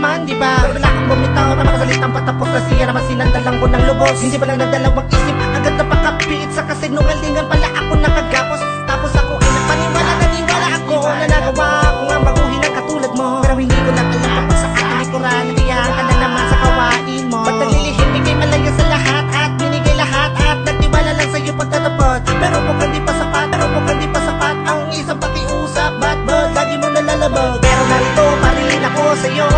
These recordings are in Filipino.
naman, di ba? Pero wala kang bumitaw na makasalitang patapos na siya naman sinandalang ko ng lubos. Hindi ba lang nagdalawang isip, agad na pagkapiit sa kasinungalingan pala ako nakagapos. Tapos ako ay naniwala ako na nagawa ko nga baguhin ang katulad mo. Pero hindi ko lang alam kapag sa ating likuran, nandiyan ka na naman sa kawain mo. Ba't naglilihim, bigay malaya sa lahat at binigay lahat at nagtiwala lang sa'yo pagtatapot. Pero mukhang di pa sapat ang isang pakiusap. Ba't lagi mo nalalabag? Pero narito pa rin ako sa'yo,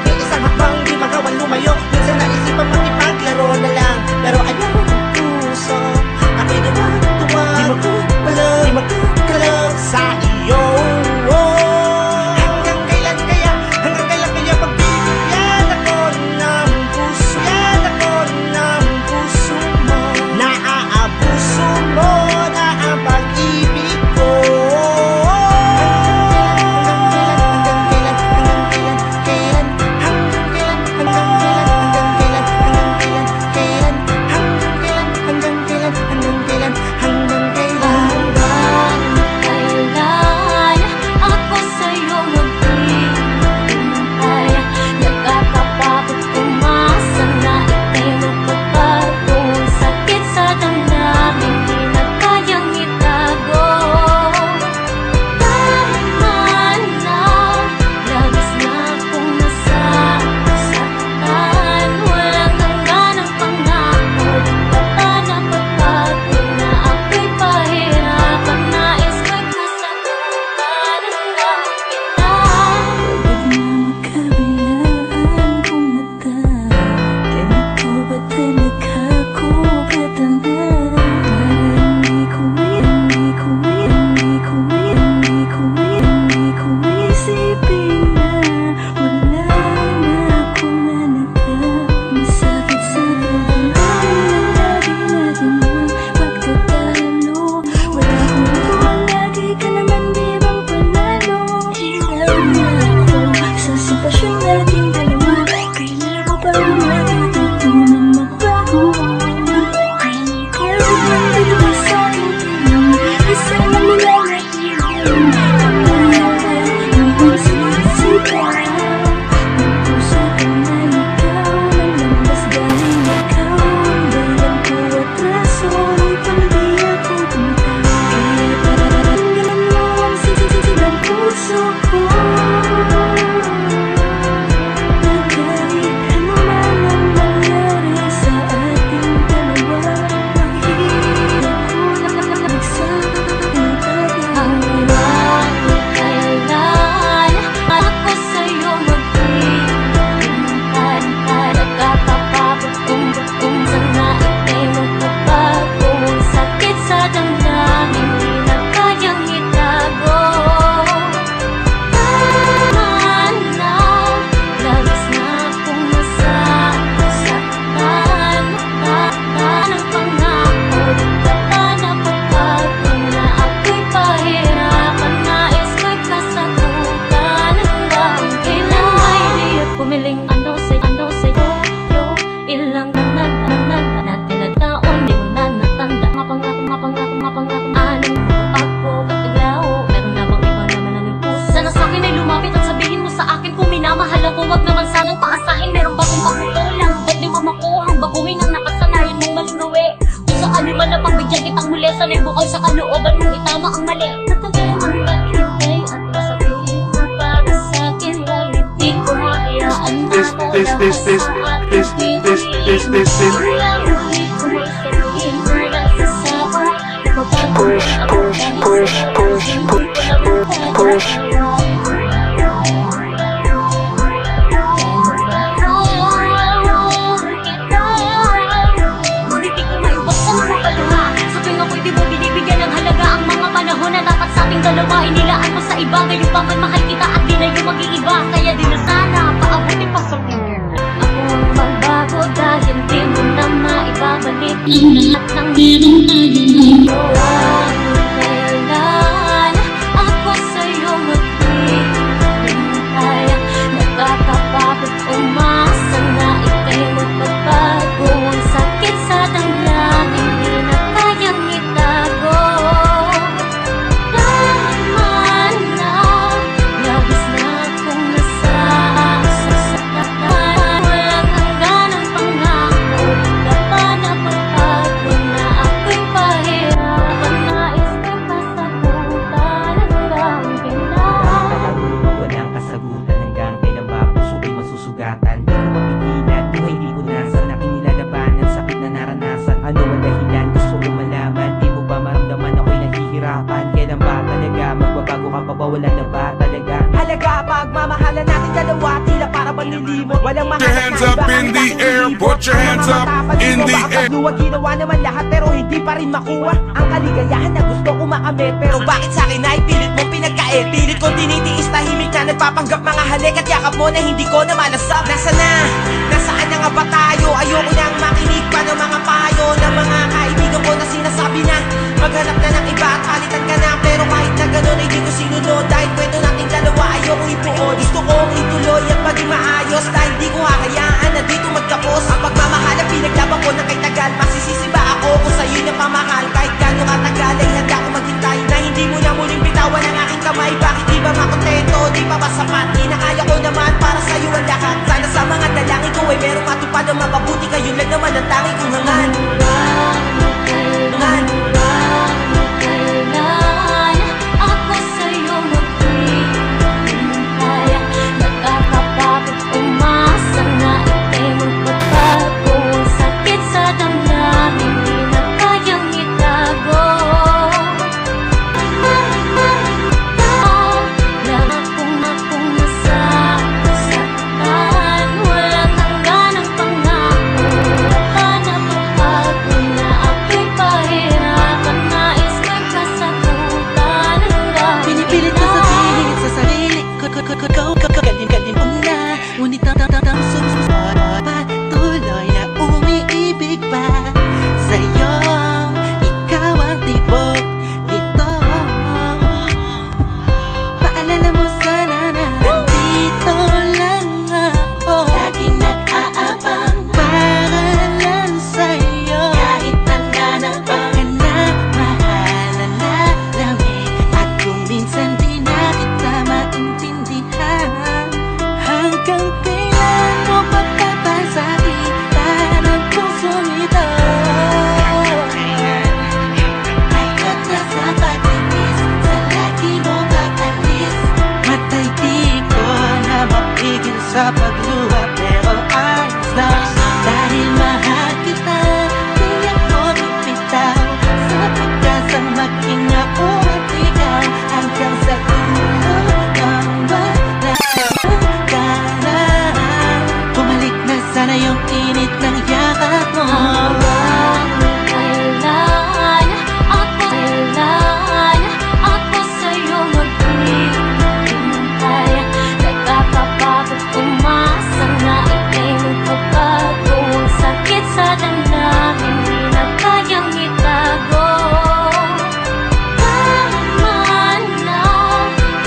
yung isang hakbang di magawang lumayo. Minsan naisipan makipaglaro na lang, pero ayaw ang puso ako'y tuwa di magkakalab sa iyo. Hanggang kailan kaya pagbibigyan ako ng puso mo? Naaabuso mo na ang pag-ibig ko. Sana'y bukal sa kalooban mong itama ang mali. Natagal ang maghintay at masabihin mo para sa'kin, ngunit di ko hayaan na nawala sa ating piling. Kulang ulit ko may sabihin na nagsasawa. Napabago na ako dahil sa'yo, hindi ko na magpapagawa. Dalawa, inilaan mo sa iba. Ngayon pa man mahal kita at di na yung mag-iiba. Kaya di na sana paabutin pa sa akin. Ako ang magbago dahil di mo na maibabalik ang lahat ng meron tayo ngayon. Kailan ako sa'yo maghihintay? Nakakapagod umasa na ika'y magbabago. Ang sakit sa damdamin, hindi na kayang itago. makalimot. Walang Put your hands up in the air, put your hands up in the air. Luwag ginawa naman lahat pero hindi pa rin makuha ang kaligayahan na gusto ko makamit. Pero bakit sa akin ay pilit mo pinagkait? Pilit ko tinitiis, tahimik na nagpapanggap mga halik at yakap mo na hindi ko na malasap. Nasaan na nga ba tayo? Ayoko nang makinig pa ng mga payo ng mga kaibigan ko na sinasabi na maghanap na ng iba at palitan ka na. Pero kahit na ganun ay di ko sinunod, dahil kwento nating dalawa ayoko ipuod. Gusto kong ituloy at maging maayos, dahil di ko hahayaan na dito magtapos ang pagmamahal na pinaglaban ko ng kay tagal. Masisisi ba ako kung sa'yo'y napamahal? Kahit gano'ng katagal ay handa ko maghintay na hindi mo na muling bitawan ang aking kamay. Bakit di ba makontento? Di ba ba sapat? Inakaya ko naman para sa'yo ang lahat. Sana sa mga dalangin ko ay merong matupad ang mapabuti. Ngayon lang naman ang tanging kong hangan. Hangan. Ako sa'yo maghihintay. Nakakapagod umasa na ika'y magbabago. Sakit sa damdamin, di na kayang itago. Akong nasasaktan. Walang hanggan ang pangako. Napapagod na ako'y pahirapan. Nais ko'y kasagutan. Pinipilit ko sabihin sa sarili ko galing mo na. Ngunit ang patuloy na umiibig pa sa'yo. Ikaw ang tibok nito. Paalala mo sana na nandito lang ako. Laging nag-aabang para lang sa'yo. Kahit tanda na baka na mahala na lamig. At kung minsan di na kita maintindihan, hanggang kailan mo pagpapasakitan ang pusong ito? Ayot na sa pagtitis, sa lagi mo pag-alis. Matay di ko na mapigil sa pagluha, pero ayos lang. Dahil mahal kita, di ako bibitaw sa pagkasang maging ako at ikaw. Hanggang sa dulo ng wala ka na. Bumalik na sana yung init ng yakap mo. Ako sa'yo maghihintay. Nakakapagod umasa na ika'y magbabago. Sakit sa damdamin, di na kayang itago. Tama na,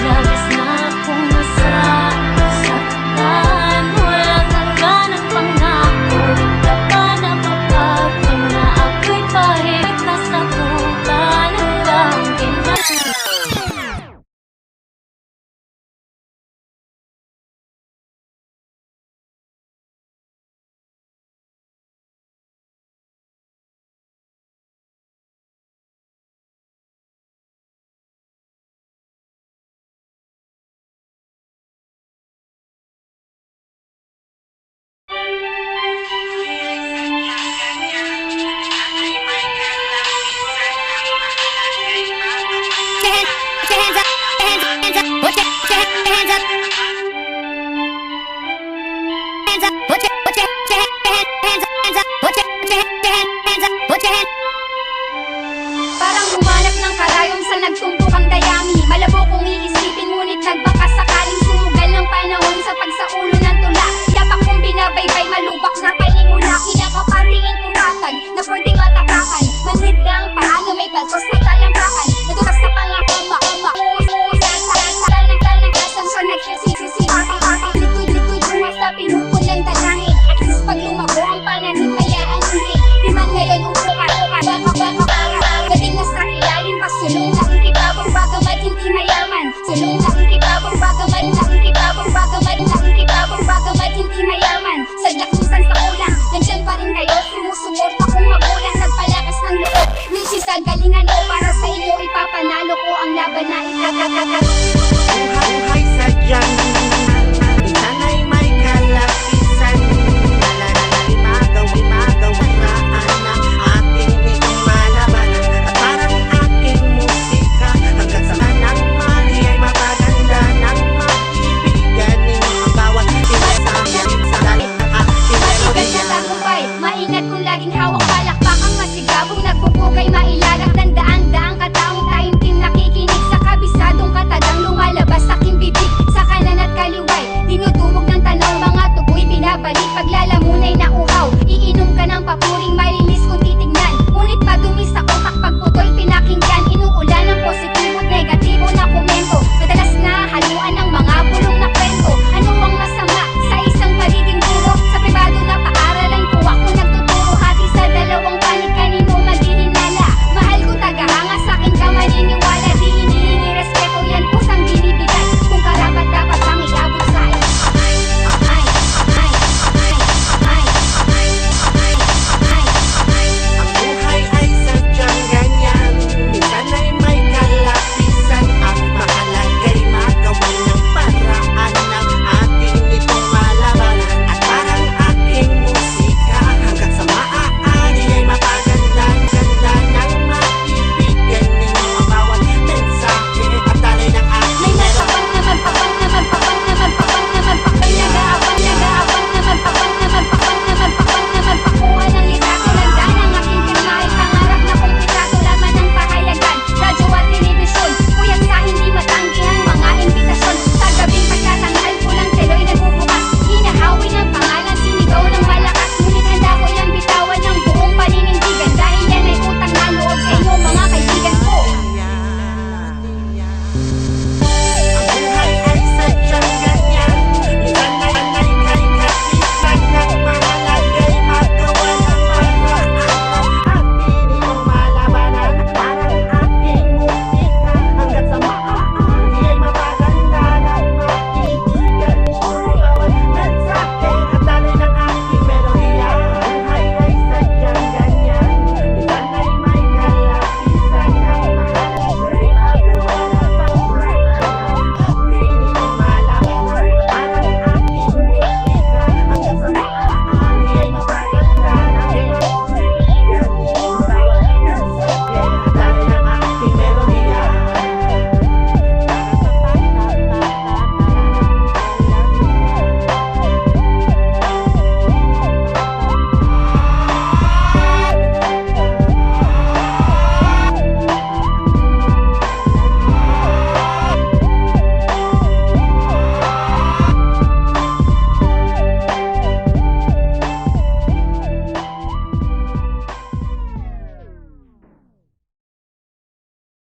labis na akong nasasaktan. Walang hanggan ang pangako. Di ka ba napapagod na ako'y pahig na sagutan hanggang kailan? Put your hands up, put your hands up, put your hands up.